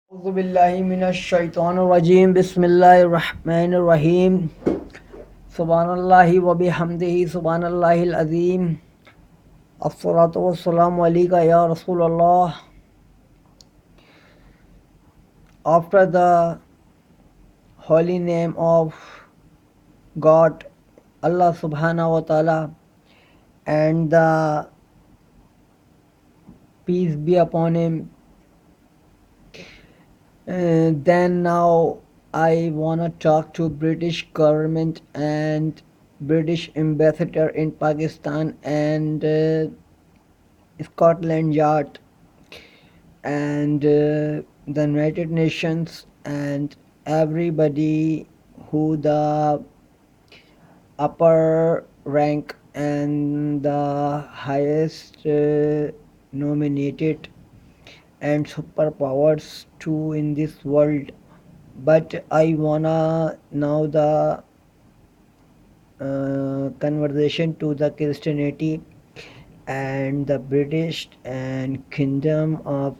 أعوذ بالله من الشيطان الرجيم بسم الله الرحمن الرحيم سبحان الله وبحمده سبحان الله العظيم الصلاة والسلام عليك يا رسول الله. After the holy name of God, Allah subhanahu wa ta'ala, and the peace be upon him, then now I wanna talk to British government and British ambassador in Pakistan and Scotland Yard and the United Nations and everybody who the upper rank and the highest nominated and superpowers too in this world. But I wanna now the conversation to the Christianity and the British and Kingdom of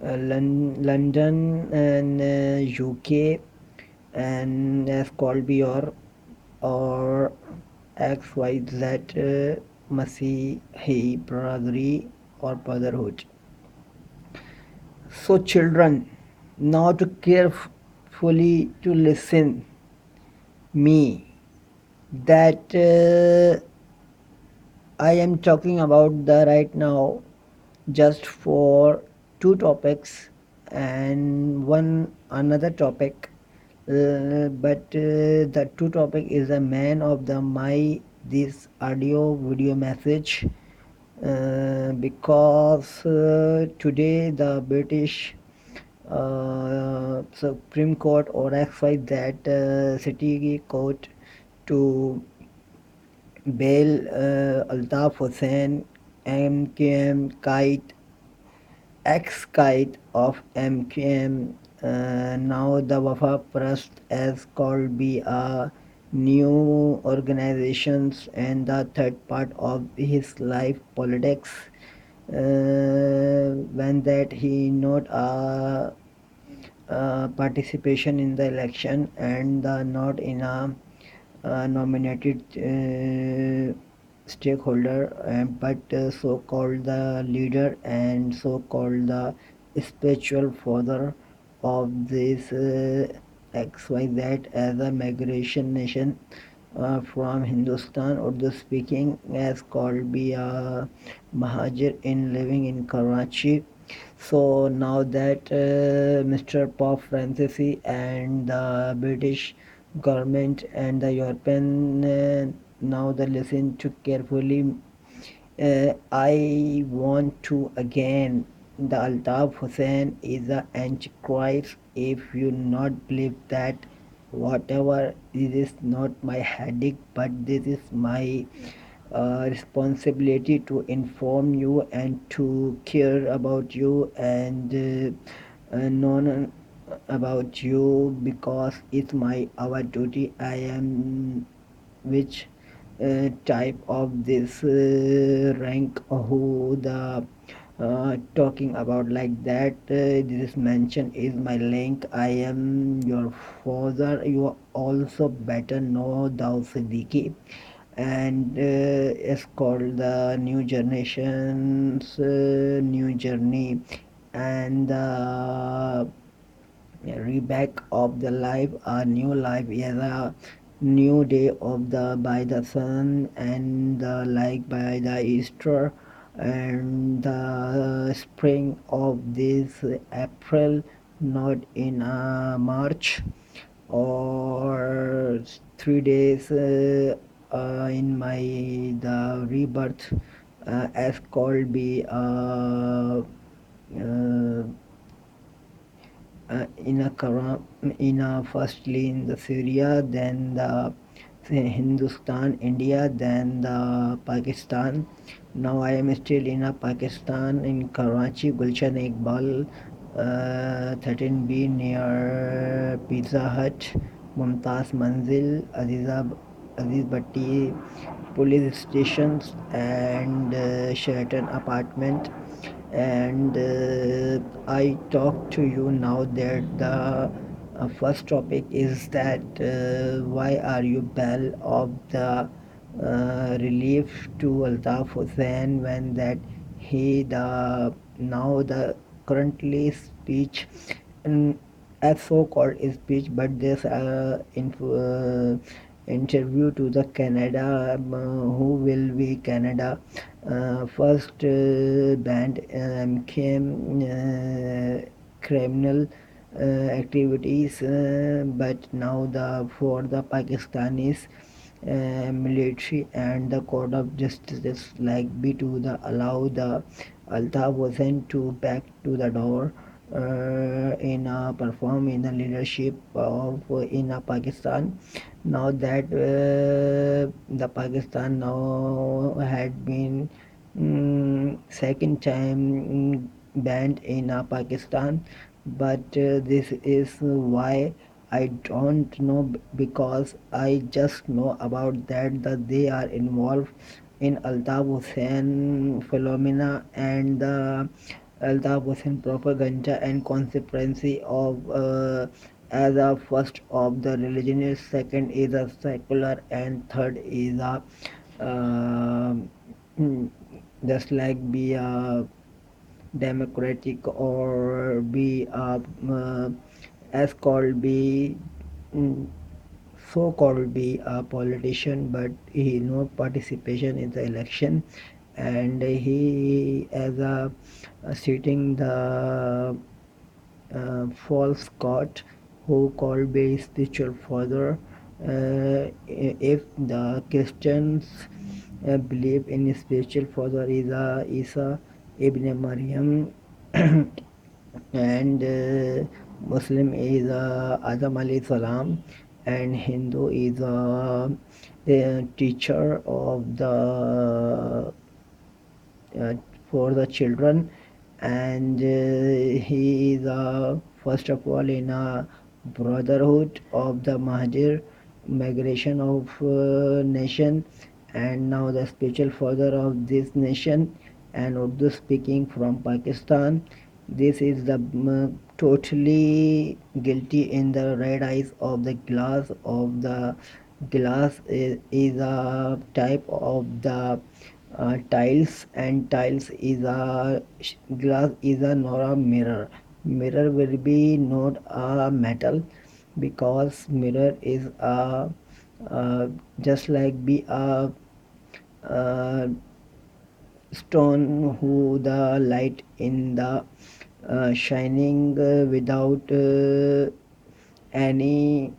London and UK and as called be or XYZ Masihi brotherly or brotherhood. So children, now to carefully to listen me that I am talking about the right now just for two topics and one another topic, but the two topic is a man of the my this audio video message because today the British Supreme Court or XY that city court to bail Altaf Hussain MQM kite ex-kite of MQM, now the Wafa Trust as called be a new organizations and the third part of his life politics, when that he not participation in the election and not in a nominated stakeholder, but so-called the leader and so-called the spiritual father of this XYZ as a migration nation from Hindustan Urdu speaking as called be a Mahajir in living in Karachi. So now that Mr. Pope Francis and the British government and the European now they listen to carefully. I want to again the Altaf Hussain is a antichrist. If you not believe that, whatever this is not my headache, but this is my responsibility to inform you and to care about you and know about you because it's my our duty. I am which type of this rank who the talking about like that this mention is my link. I am your father. You also better know thou Siddiqui and it's called the new generations new journey and reback of the life, a new life is a new day of the by the sun and like by the Easter and the spring of this April, not in March or 3 days in my the rebirth as called be in a firstly in the Syria, then the Hindustan, India, then the Pakistan. Now I am still in a Pakistan in Karachi, Gulshan Iqbal, 13B near Pizza Hut, Mumtaz Manzil, Aziz Bhatti police stations and Sheraton apartment and I talk to you now that the first topic is that why are you bell of the relief to Altaf Hussain when that he the now the currently speech um, as so-called speech, but this interview to the Canada, who will be Canada first banned MQM criminal activities, but now the for the Pakistanis military and the court of justice like be to the allow the Altaf Hussain to back to the door in perform in the leadership of in Pakistan. Now that the Pakistan now had been second time banned in Pakistan, but this is why I don't know, because I just know about that they are involved in Altaf Hussain phenomena and the Altaf Hussain propaganda and conspiracy of as a first of the religionist, second is a secular, and third is a uh, just like be a democratic or be a as called be mm, so called be a politician, but he no participation in the election, and he as a sitting the false god who called be spiritual father. If the Christians believe in spiritual father is a Isa ibn Maryam, and Muslim is Adam alayhi salam, and Hindu is a teacher of the uh, for the children, and he is first of all in a brotherhood of the Mahajir migration of nation, and now the spiritual father of this nation, and Urdu speaking from Pakistan. This is the totally guilty in the red eyes of the glass of the glass is a type of the tiles, and tiles is a glass is a not a mirror. Mirror will be not a metal, because mirror is a just like be a stone who the light in the shining without any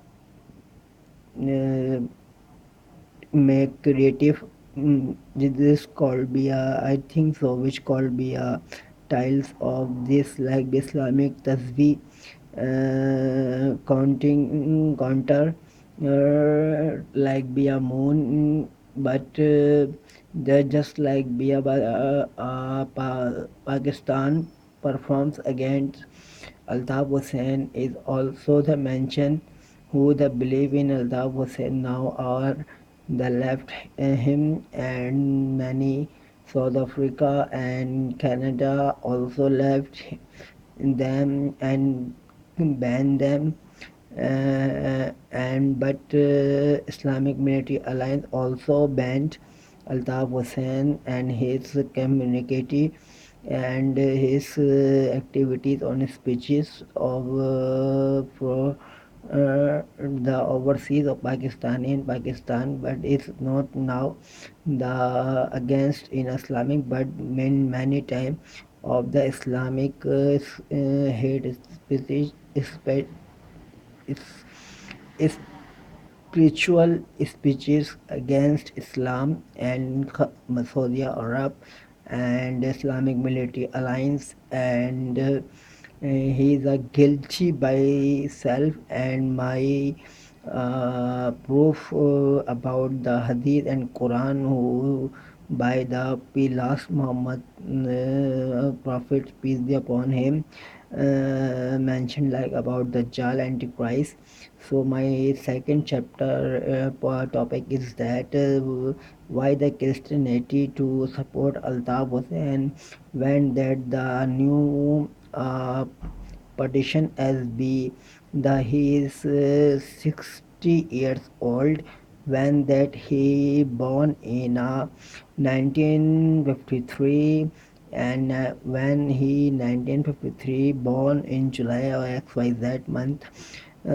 uh, make creative, this called be a, I think so, which called be a tiles of this like Islamic tasbih counting counter like be a moon, but they're just like be a Pakistan performs against Altaf Hussain is also the mention who the believe in Altaf Hussain now are the left him, and many South Africa and Canada also left them and banned them, and but Islamic Military Alliance also banned Altaf Hussain and his community and his activities on speeches of for the overseas of Pakistan in Pakistan, but it's not now the against in Islamic, but many time of the Islamic hate speech is spiritual speeches against Islam and Saudi Arab and Islamic Military Alliance, and he is a guilty by self, and my proof about the Hadith and Quran who by the last Muhammad Prophet peace be upon him mentioned like about the Jal Antichrist. So my second chapter topic is that why the Christianity to support Altaf Hussain when that the new petition as be the he is 60 years old when that he born in 1953, and when he 1953 born in July or XYZ month,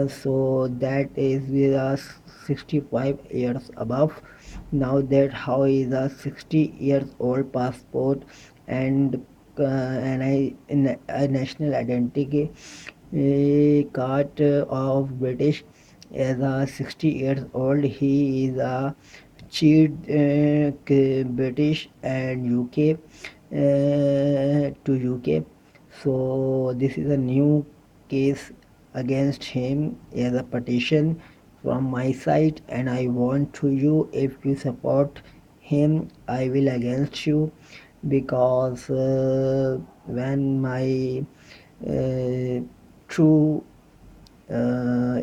so that is with us 65 years above. Now that how is a 60 years old passport and a national identity card of British as a 60 years old. He is a cheat British and UK to UK. So this is a new case against him as a petition from my side, and I want to you, if you support him I will against you, because when my uh, true uh,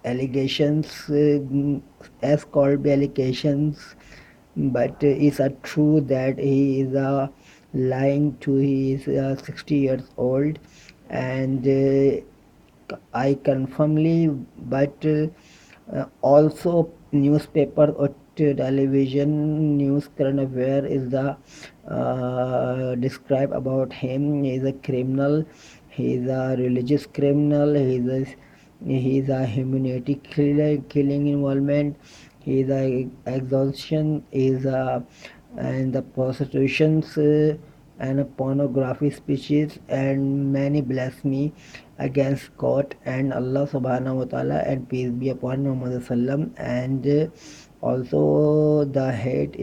allegations, as called by allegations, but is it true that he is lying to his 60 years old, and I confirmly, but also newspaper or television news current affair is the describe about him. He is a criminal, he is a religious criminal, he is a humanity killing involvement, he is a exhaustion, he is a and the prostitutions and pornography speeches and many blasphemy against God and Allah subhanahu wa ta'ala, and peace be upon Muhammad sallam, and also the hate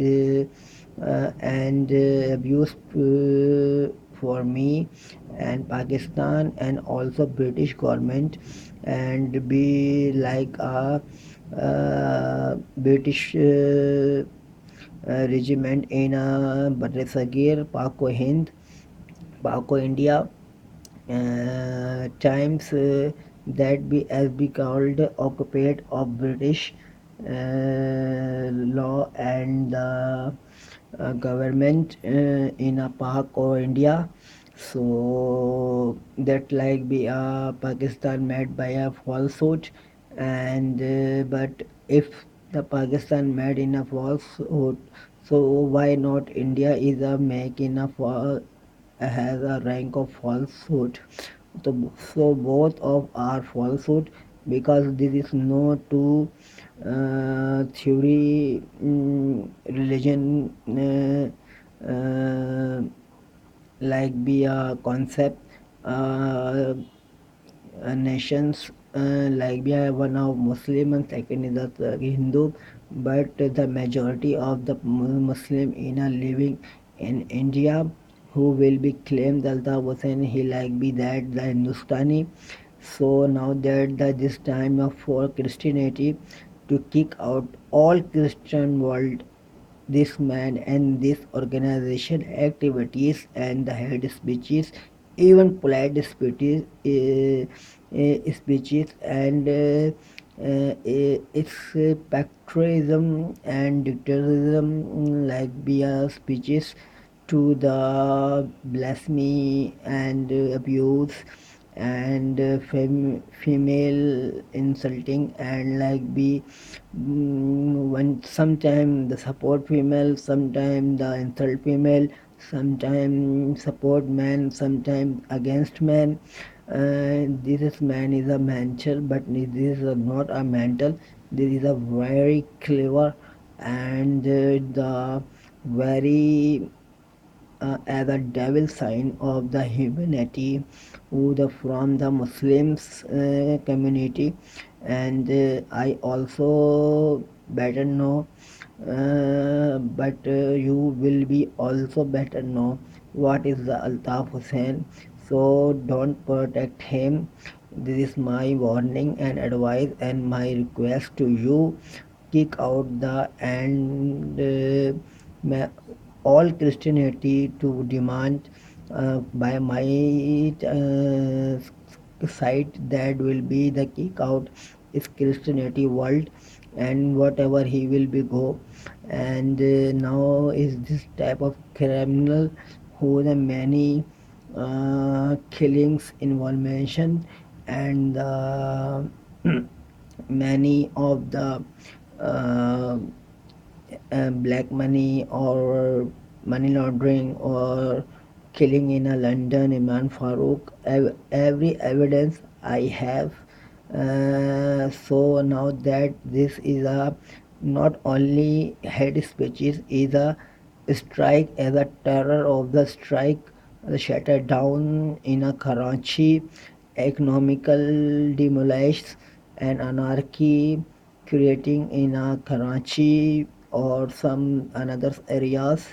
and abuse for me and Pakistan and also British government, and be like a British regiment in Barre Pako Hind, Pako India times, that be as be called occupied of British law and government in a Pak or India. So that like be a Pakistan made by a falsehood, and but if the Pakistan made in a falsehood, so why not India is a make in a has a rank of falsehood. So, so both of are falsehood, because this is no two theory, religion, like be a concept, uh, nations, like we have one of Muslim and second is the Hindu, but the majority of the Muslim in a living in India who will be claimed that the Hussain he like be that the Hindustani. So now that this time of for Christianity to kick out all Christian world, this man and this organization activities and the head speeches, even polite speeches, speeches and its patriotism and dictatorism, like via speeches to the blasphemy and abuse and female insulting, and like be when sometime the support female, sometime the insult female, sometime support man, sometime against man. This is man is a mental, but this is not a mental. This is a very clever and the very as a devil sign of the humanity who the from the Muslims community, and I also better know, but you will be also better know what is the Altaf Hussain. So don't protect him. This is my warning and advice and my request to you. Kick out the and all Christianity to demand by my side, that will be the kick out is Christianity world, and whatever he will be go. And now is this type of criminal who the many killings involvement, and many of the uh, black money or money laundering or killing in a London, Imran Farooq, every evidence I have. So now that this is a not only head speeches, is a strike as a terror of the strike, the shatter down in a Karachi, economical demolitions and anarchy creating in a Karachi or some another areas,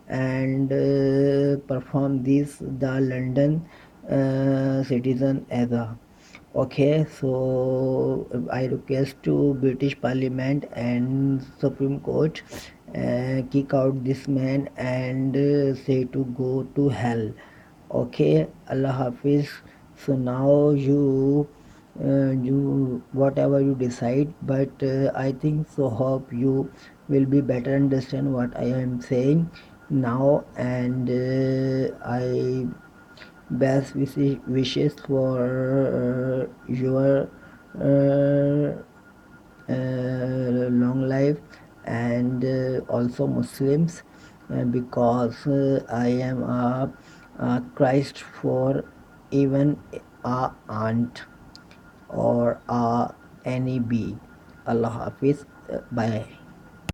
and perform this the London citizen as a. Okay, so I request to British Parliament and Supreme Court kick out this man and say to go to hell. Okay, Allah Hafiz. So now you whatever you decide, but I think so. Hope you will be better understand what I am saying now, and I best wishes for your uh, long life, and also Muslims, because I am a Christ for even a aunt or a any bee. Allah Hafiz. Bye.